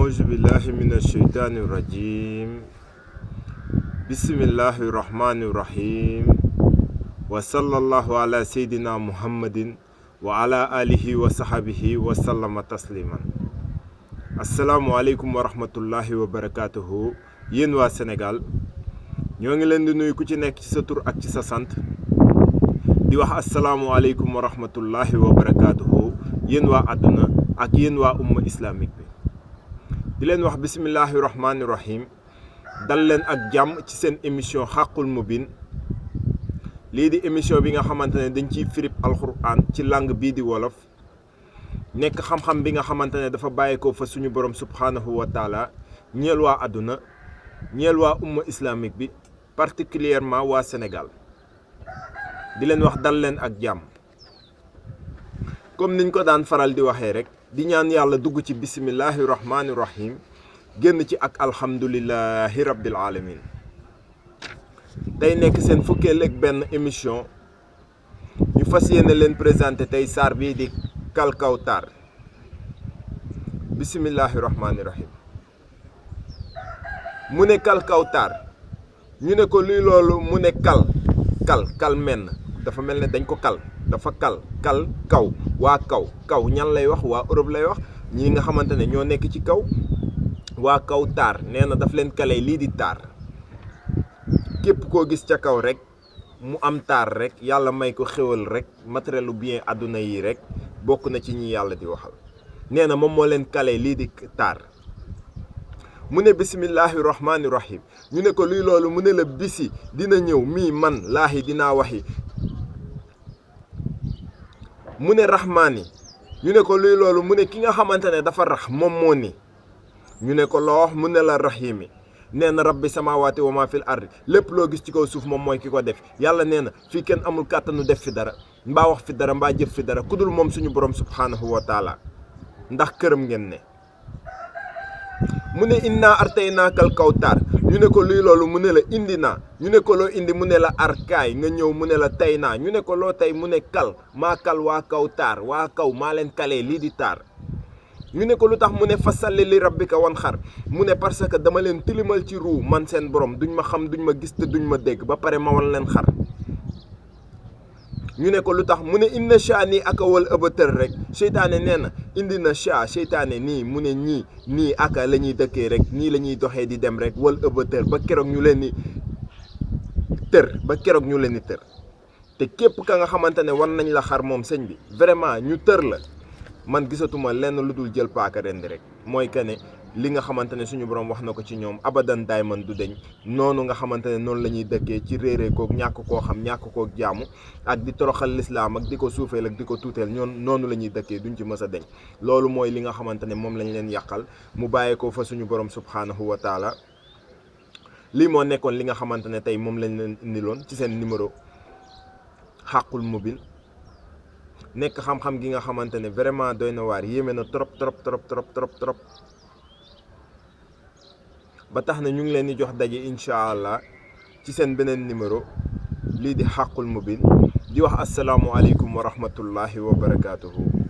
أعوذ بالله من الشيطان الرجيم بسم الله الرحمن الرحيم وصلى الله على سيدنا محمد وعلى آله وصحبه وسلم تسليما. السلام عليكم ورحمة الله وبركاته. yéen waa Sénégal ñoo ngi leen di nuyu ku ci nekk ci sa tur ak ci sa sant di wax asalaamualeykum wa rahmatullahi wa barakaatuhu. yéen waa àdduna ak yéen waa umma islamique bi di leen wax bismillahi rahmaani rahim. dal leen ak jàmm ci seen émission xaqul mubin. lii di émission bi nga xamante ne dañ ciy firib alquran ci langue bii di wolof nekk xam-xam bi nga xamante ne dafa bàyyeekoo fa suñu borom subhanahu wa taala ñeel waa àdduna ñeel waa umma islamique bi particulièrement waa Sénégal. di leen wax dal leen ak jàmm comme niñ ko daan faral di waxee rek di ñaan yàlla dugg ci bismillahi rahmaani rahim génn ci ak alhamdulillahi rabbil alamin. tey nekk seen fukkeel ak benn émission ñu fas yéene leen présenté tey saar bii di Kalkawtar. bismillahi rahmaani rahim. mu ne Kalkawtar ñu ne ko luy loolu mu ne kal menn dafa mel ne dañ ko dafa kal kaw waa kaw ñan lay wax waa Europe lay wax ñi nga xamante ne ñoo nekk ci kaw waa kaw taar nee na daf leen kale lii di taar. képp koo gis ca kaw rek mu am taar rek yàlla may ko xéwal rek matériel lu bien àdduna yi rek bokk na ci ñi yàlla di waxal. nee na moom moo leen kale lii di taar. mu ne bismillahi rahmaani rahim ñu ne ko luy loolu mu ne la bisi dina ñëw mii man laahi dinaa waxi. mu ne rahmaani ñu ne ko luy loolu mu ne ki nga xamante ne dafa rax moom moo ni. ñu ne ko loo wax mu ne la rahimi. nee na rabbi samawati wa ma fil ardi lépp loo gis ci kaw suuf moom mooy ki ko def. yàlla nee na fii kenn amul kàttanu def fi dara mbaa wax fi dara mbaa jëf fi dara ku dul moom suñu borom subhanahu wa taala ndax këram ngeen ne. mu ne inna artaynaakal kawtar ñu ne ko luy loolu mu ne la indi naa ñu ne ko loo indi mu ne la arkaay nga ñëw mu ne la tey naa ñu ne ko loo tey mu ne maa kal waa kawtar waa kaw maa leen kalee lii di taar. ñu ne ko lu tax mu ne fasalli li rabbika wan xar mu ne parce que dama leen tilimal ci ruu man seen borom duñ ma xam duñ ma gis te duñ ma dégg ba pare ma wan leen xar. ñu ne ko lu tax mu ne inna sha nii aka wal ëbëtër rek seytaane nee na indi na sha seytaane nii mu ne ñii nii aka la ñuy dëkkee rek nii la ñuy doxee di dem rek wal ëbëtër ba keroog ñu leen di tër te képp ka nga xamante ne wan nañ la xar moom sëñ bi vraiment ñu tër la man gisatuma lenn lu dul jël paaka rendi rek mooy que ne li nga xamante ne suñu borom wax na ko ci ñoom abadan daay man du deñ noonu nga xamante ne noonu la ñuy dëkkee ci réeree kook ñàkk koo xam ñàkk kook jaamu ak di toroxal lislaam ak di ko suufeel ak di ko tuuteel noonu la ñuy dëkkee duñ ci mës a deñ. loolu mooy li nga xamante ne moom lañ leen yàqal mu bàyyee ko fa suñu borom subhanahu wa taala. lii moo nekkoon li nga xamante ne tey moom lañ leen indiloon ci seen numéro xaqul mubin. nekk xam-xam gi nga xamante ne vraiment doy na waar yéeme na trop ba tax na ñu ngi leen di jox daje incha allah ci seen beneen numéro lii di xaqul mubin di wax asalaamualeykum wa rahmatullahi wa barakaatuhu.